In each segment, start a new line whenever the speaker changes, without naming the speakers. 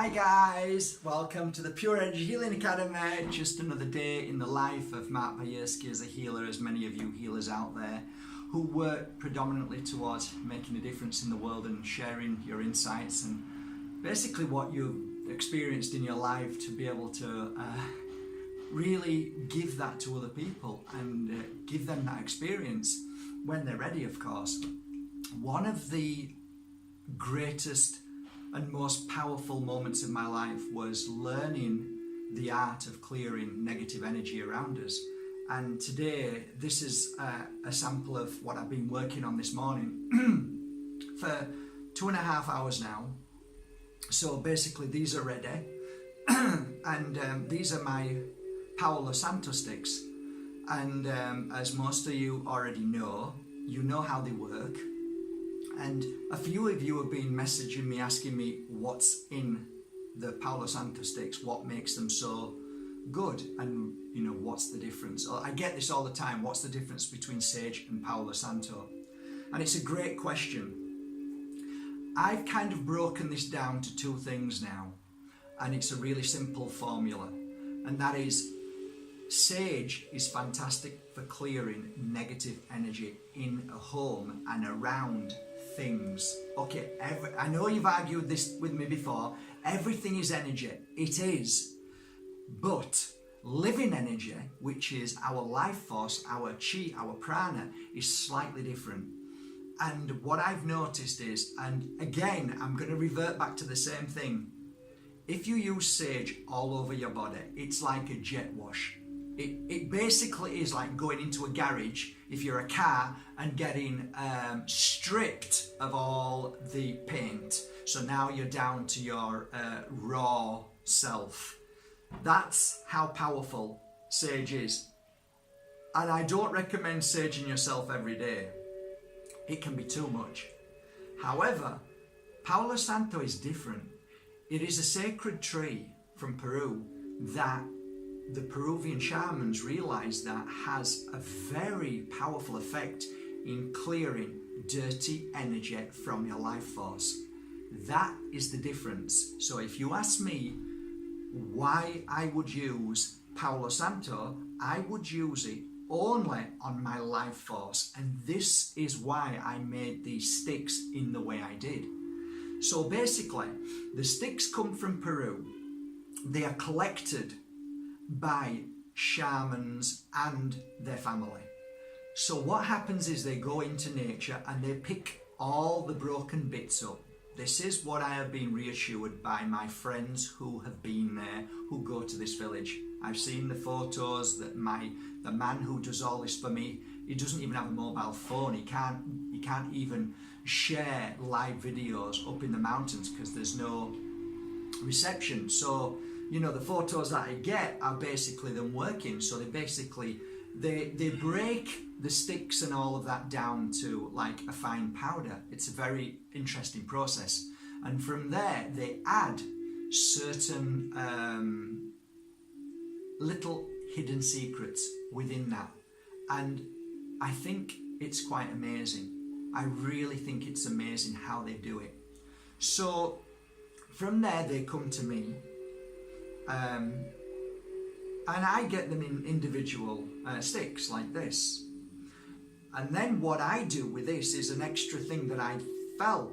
Hi guys, welcome to the Pure Energy Healing Academy. Just another day in the life of Mark Bajerski as a healer, as many of you healers out there who work predominantly towards making a difference in the world and sharing your insights and basically what you've experienced in your life to be able to really give that to other people and give them that experience when they're ready, of course. One of the greatest and most powerful moments of my life was learning the art of clearing negative energy around us. And today, this is a sample of what I've been working on this morning for 2.5 hours now. So basically, these are ready. And these are my Palo Santo sticks. And as most of you already know, you know how they work. And a few of you have been messaging me, asking me what's in the Palo Santo sticks, what makes them so good, and you know, what's the difference? I get this all the time, what's the difference between Sage and Palo Santo? And it's a great question. I've kind of broken this down to two things now, and it's a really simple formula, and that is Sage is fantastic for clearing negative energy in a home and around things. Okay, I know you've argued this with me before. Everything is energy. It is. But living energy, which is our life force, our chi, our prana, is slightly different. And what I've noticed is, and again, I'm going to revert back to the same thing. If you use Sage all over your body, it's like a jet wash. It basically is like going into a garage, if you're a car, and getting stripped of all the paint. So now you're down to your raw self. That's how powerful Sage is. And I don't recommend saging yourself every day. It can be too much. However, Palo Santo is different. It is a sacred tree from Peru that the Peruvian shamans realized that has a very powerful effect in clearing dirty energy from your life force. That is the difference. So if you ask me why I would use Palo Santo, I would use it only on my life force. And this is why I made these sticks in the way I did. So basically, the sticks come from Peru. They are collected by shamans and their family. So what happens is they go into nature and they pick all the broken bits up. This is what I have been reassured by my friends who have been there, who go to this village. I've seen the photos that the man who does all this for me, he doesn't even have a mobile phone. He can't even share live videos up in the mountains because there's no reception. So you know, the photos that I get are basically them working. So they basically, they break the sticks and all of that down to like a fine powder. It's a very interesting process. And from there, they add certain little hidden secrets within that. And I think it's quite amazing. I really think it's amazing how they do it. So from there, they come to me. And I get them in individual sticks like this. And then what I do with this is an extra thing that I felt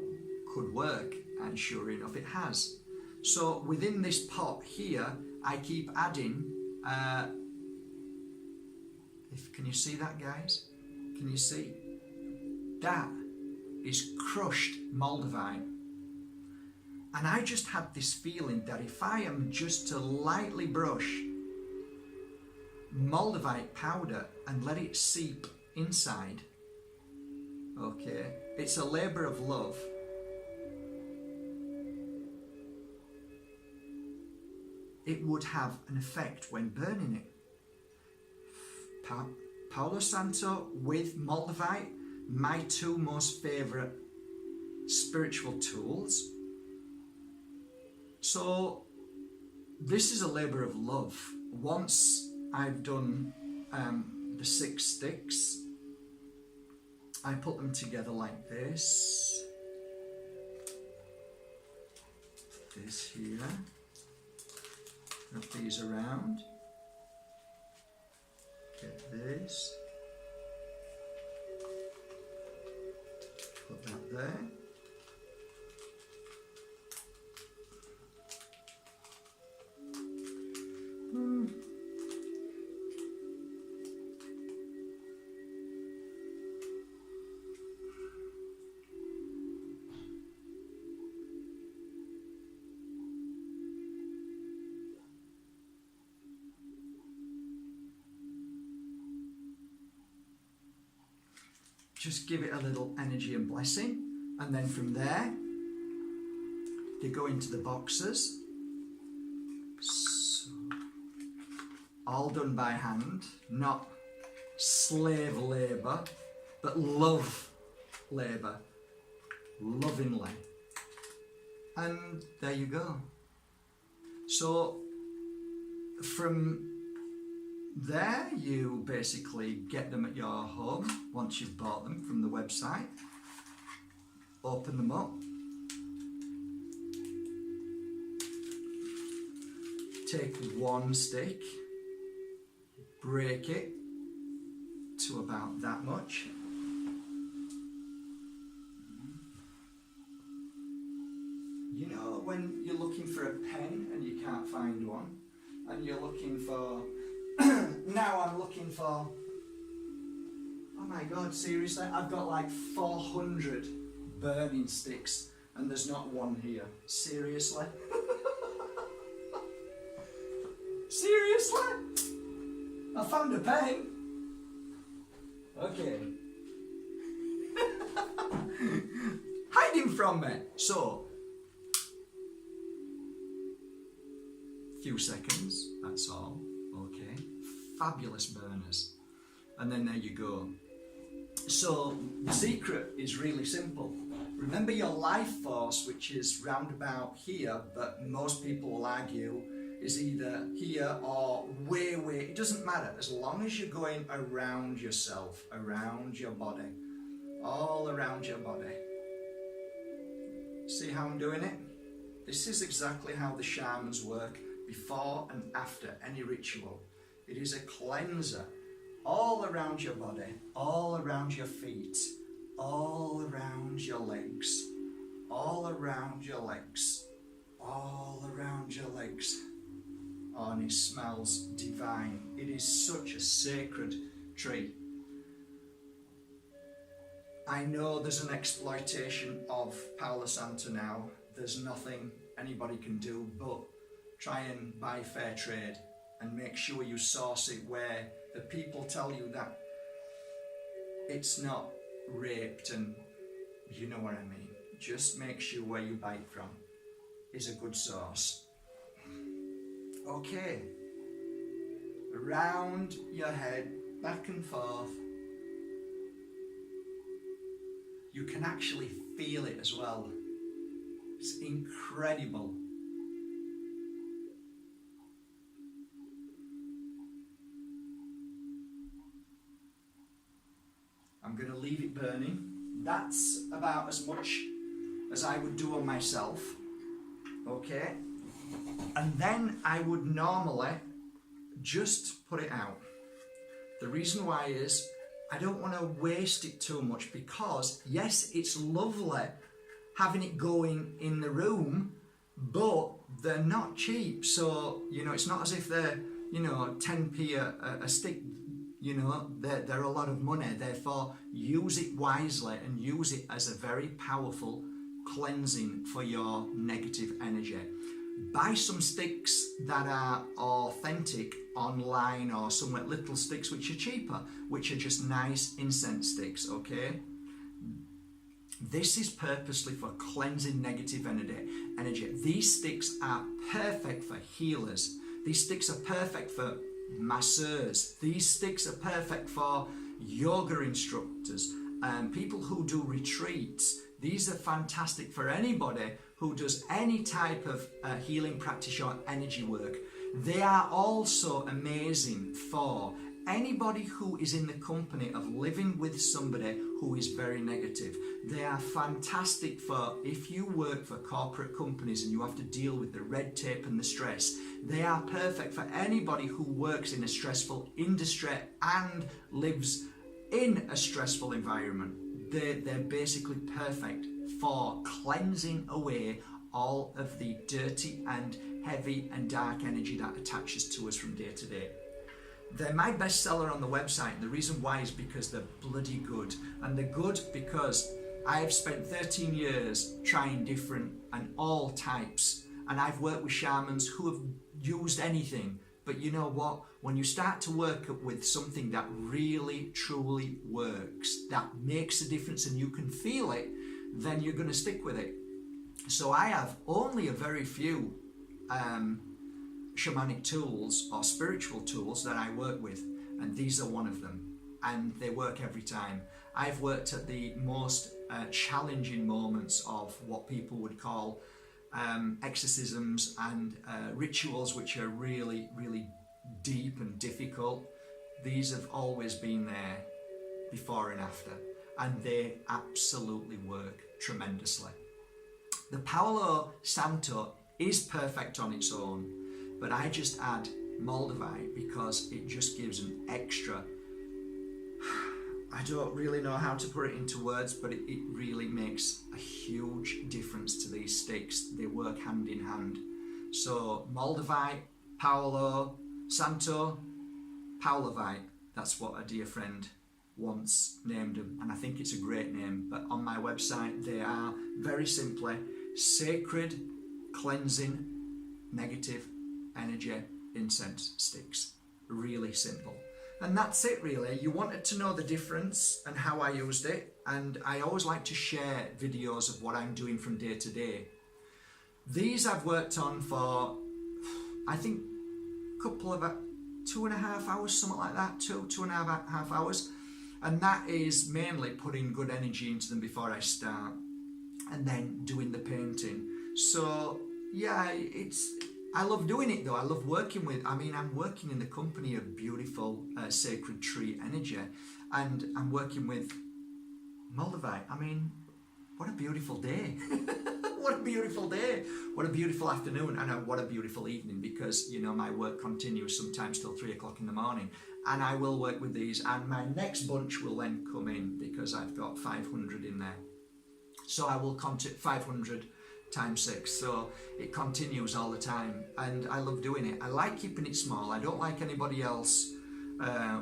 could work, and sure enough it has. So within this pot here, I keep adding, can you see that, guys? Can you see? That is crushed Moldavite. And I just had this feeling that if I am just to lightly brush Moldavite powder and let it seep inside, okay, it's a labour of love. It would have an effect when burning it. Palo Santo with Moldavite, my two most favourite spiritual tools. So this is a labour of love. Once I've done the 6 sticks, I put them together like this. this here. Wrap these around. Get this. Put that there. Just give it a little energy and blessing, and then from there they go into the boxes. So, all done by hand, not slave labour, but love labour, lovingly. And there you go. So from there you basically get them at your home once you've bought them from the website. Open them up. Take one stick, break it to about that much. You know when you're looking for a pen and you can't find one, and you're looking for now I'm looking for, oh my god, seriously, I've got like 400 burning sticks and there's not one here. Seriously? Seriously? I found a pen. Okay. Hiding from me. So, few seconds, that's all. Okay, fabulous burners, and then there you go. So the secret is really simple. Remember your life force, which is round about here, but most people will argue is either here or way, it doesn't matter, as long as you're going around yourself, around your body, all around your body. See how I'm doing it? This is exactly how the shamans work. Before and after any ritual. It is a cleanser all around your body, all around your feet, all around your legs, all around your legs, all around your legs. Oh, and it smells divine. It is such a sacred tree. I know there's an exploitation of Palo Santo now. There's nothing anybody can do but try and buy fair trade and make sure you source it where the people tell you that it's not raped, and you know what I mean. Just make sure where you buy it from is a good source. Okay. Around your head, back and forth. You can actually feel it as well. It's incredible. I'm going to leave it burning. That's about as much as I would do on myself. Okay? And then I would normally just put it out. The reason why is I don't want to waste it too much, because yes, it's lovely having it going in the room, but they're not cheap. So, you know, it's not as if they're, you know, 10p a stick. You know, they're a lot of money. Therefore, use it wisely and use it as a very powerful cleansing for your negative energy. Buy some sticks that are authentic online, or somewhere, little sticks which are cheaper, which are just nice incense sticks, okay? This is purposely for cleansing negative energy. These sticks are perfect for healers. These sticks are perfect for masseurs. These sticks are perfect for yoga instructors and people who do retreats. These are fantastic for anybody who does any type of healing practice or energy work. They are also amazing for anybody who is in the company of living with somebody who is very negative. They are fantastic for if you work for corporate companies and you have to deal with the red tape and the stress. They are perfect for anybody who works in a stressful industry and lives in a stressful environment. They're basically perfect for cleansing away all of the dirty and heavy and dark energy that attaches to us from day to day. They're my bestseller on the website, and the reason why is because they're bloody good. And they're good because I've spent 13 years trying different and all types, and I've worked with shamans who have used anything. But you know what? When you start to work with something that really, truly works, that makes a difference and you can feel it, then you're going to stick with it. So I have only a very few shamanic tools or spiritual tools that I work with, and these are one of them, and they work every time. I've worked at the most challenging moments of what people would call exorcisms and rituals, which are really, really deep and difficult. These have always been there before and after, and they absolutely work tremendously. The Palo Santo is perfect on its own, but I just add Moldavite because it just gives an extra, I don't really know how to put it into words, but it really makes a huge difference to these sticks. They work hand in hand. So Moldavite, Palo Santo, Paulovite, that's what a dear friend once named them, and I think it's a great name. But on my website they are very simply sacred cleansing negative energy incense sticks. Really simple. And that's it really. You wanted to know the difference and how I used it, and I always like to share videos of what I'm doing from day to day. These I've worked on for, I think, a couple of 2.5 hours, something like that, 2.5 hours. And that is mainly putting good energy into them before I start, and then doing the painting. So yeah, I love doing it though. I love working with, I'm working in the company of beautiful sacred tree energy, and I'm working with Moldavite. What a beautiful day. What a beautiful day. What a beautiful afternoon, and what a beautiful evening, because you know my work continues sometimes till 3 o'clock in the morning, and I will work with these, and my next bunch will then come in because I've got 500 in there. So I will contact 500 times 6, so it continues all the time, and I love doing it. I like keeping it small. I don't like anybody else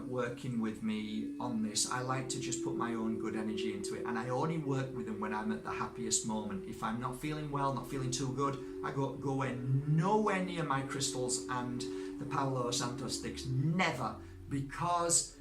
working with me on this. I like to just put my own good energy into it, and I only work with them when I'm at the happiest moment. If I'm not feeling well, not feeling too good, I go in nowhere near my crystals and the Palo Santo sticks, never, because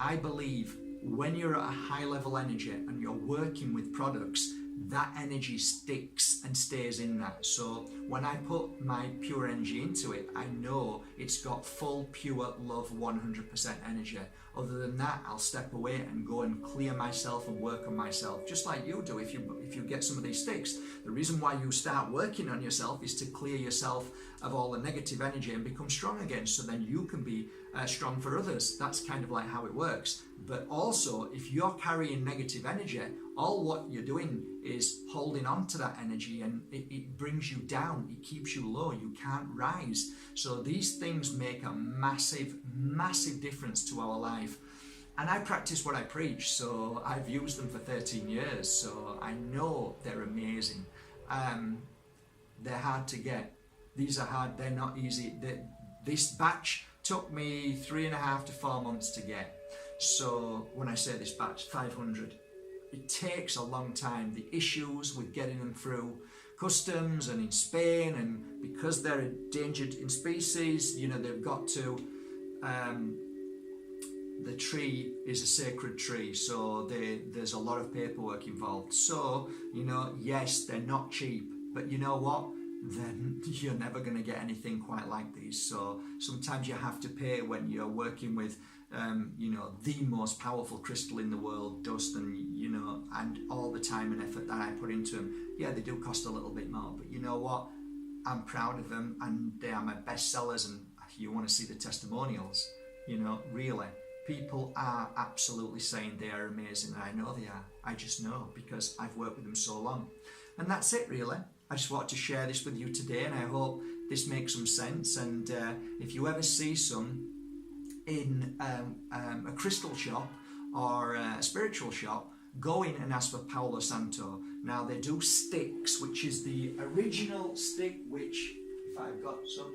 I believe when you're at a high level energy and you're working with products, that energy sticks and stays in that. So when I put my pure energy into it, I know it's got full, pure love, 100% energy. Other than that, I'll step away and go and clear myself and work on myself, just like you do if you get some of these sticks. The reason why you start working on yourself is to clear yourself of all the negative energy and become strong again, so then you can be strong for others. That's kind of like how it works. But also, if you're carrying negative energy, all what you're doing is holding on to that energy, and it brings you down, it keeps you low, you can't rise. So these things make a massive, massive difference to our life. And I practice what I preach, so I've used them for 13 years, so I know they're amazing. They're hard to get. These are hard, they're not easy. This batch took me 3.5 to 4 months to get. So when I say this batch, 500, it takes a long time. The issues with getting them through customs and in Spain, and because they're endangered in species, you know, they've got to, the tree is a sacred tree, so there's a lot of paperwork involved. So, you know, yes, they're not cheap, but you know what? Then you're never going to get anything quite like these. So sometimes you have to pay when you're working with you know, the most powerful crystal in the world, dust, and you know, and all the time and effort that I put into them. Yeah, they do cost a little bit more, but you know what? I'm proud of them, and they are my best sellers. And you want to see the testimonials, you know, really, People are absolutely saying they are amazing, and I know they are. I just know because I've worked with them so long. And that's it really. I just wanted to share this with you today, and I hope this makes some sense. And if you ever see some in a crystal shop or a spiritual shop, go in and ask for Palo Santo. Now they do sticks, which is the original stick, which, if I've got some.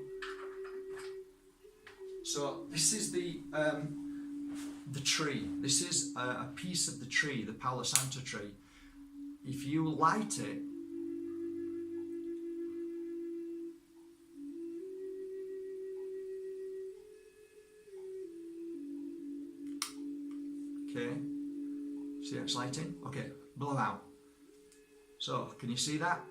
So this is the tree. This is a piece of the tree, the Palo Santo tree. If you light it, okay, see how it's lighting? Okay, blow out. So, can you see that?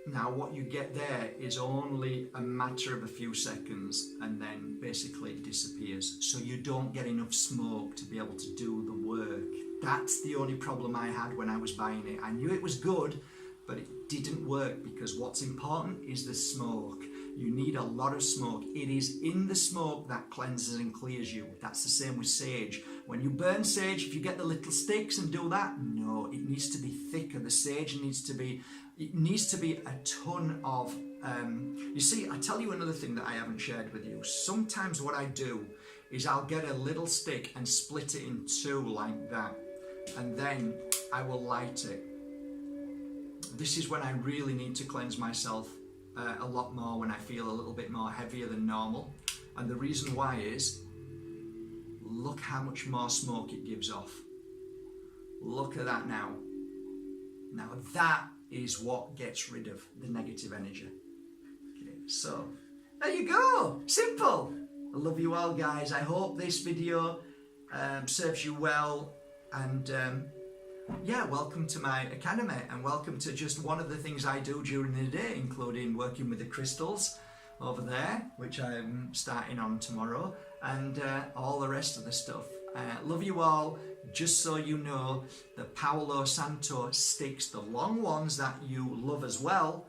Now what you get there is only a matter of a few seconds, and then basically it disappears. So you don't get enough smoke to be able to do the work. That's the only problem I had when I was buying it. I knew it was good, but it didn't work because what's important is the smoke. You need a lot of smoke. It is in the smoke that cleanses and clears you. That's the same with sage. When you burn sage, if you get the little sticks and do that, no, it needs to be thicker. The sage needs to be, it needs to be a ton of, you see, I tell you another thing that I haven't shared with you. Sometimes what I do is I'll get a little stick and split it in two like that, and then I will light it. This is when I really need to cleanse myself a lot more, when I feel a little bit more heavier than normal. And the reason why is, look how much more smoke it gives off. Look at that now. Now that is what gets rid of the negative energy. Okay, so there you go, simple. I love you all guys. I hope this video serves you well, and yeah, welcome to my academy, and welcome to just one of the things I do during the day, including working with the crystals over there, which I'm starting on tomorrow, and all the rest of the stuff. Love you all. Just so you know, the Palo Santo sticks, the long ones that you love as well,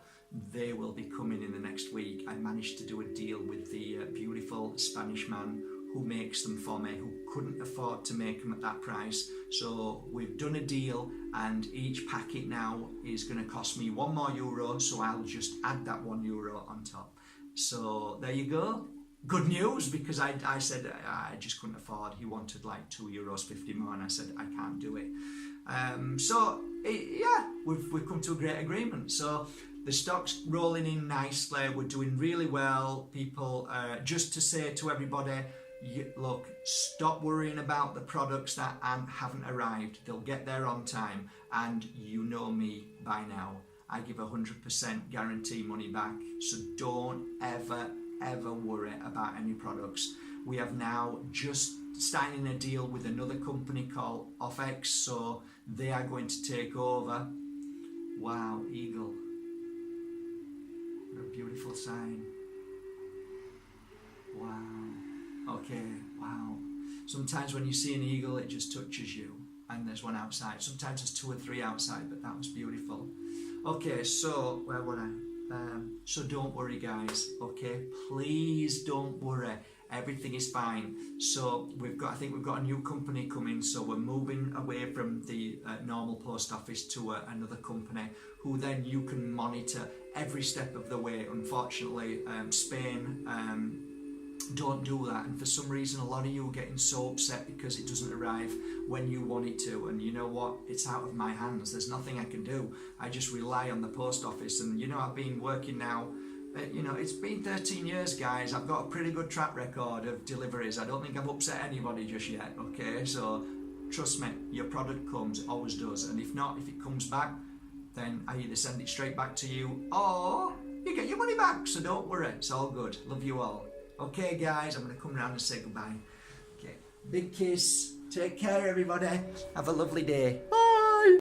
they will be coming in the next week. I managed to do a deal with the beautiful Spanish man who makes them for me, who couldn't afford to make them at that price. So we've done a deal, and each packet now is going to cost me €1 more, so I'll just add that €1 on top. So there you go. Good news, because I said I just couldn't afford. He wanted like €2.50 more, and I said I can't do it. Yeah, we've come to a great agreement. So the stock's rolling in nicely. We're doing really well. People, just to say to everybody, look, stop worrying about the products that haven't arrived. They'll get there on time, and you know me by now. I give 100% guarantee money back, so don't ever worry about any products. We have now just signing a deal with another company called OffX, so they are going to take over. Wow, eagle. What a beautiful sign. Wow. Okay, wow. Sometimes when you see an eagle, it just touches you, and there's one outside. Sometimes there's 2 or 3 outside, but that was beautiful. Okay, so where were I? So don't worry guys, okay? Please don't worry. Everything is fine. So I think we've got a new company coming, so we're moving away from the normal post office to another company who then you can monitor every step of the way. Unfortunately, Spain don't do that, and for some reason a lot of you are getting so upset because it doesn't arrive when you want it to, and you know what, it's out of my hands. There's nothing I can do. I just rely on the post office, and you know, I've been working now, you know, it's been 13 years guys. I've got a pretty good track record of deliveries. I don't think I've upset anybody just yet, okay? So trust me, your product comes, it always does, and if not, if it comes back, then I either send it straight back to you or you get your money back. So don't worry, it's all good. Love you all. Okay guys, I'm going to come around and say goodbye. Okay, big kiss. Take care everybody. Have a lovely day. Bye.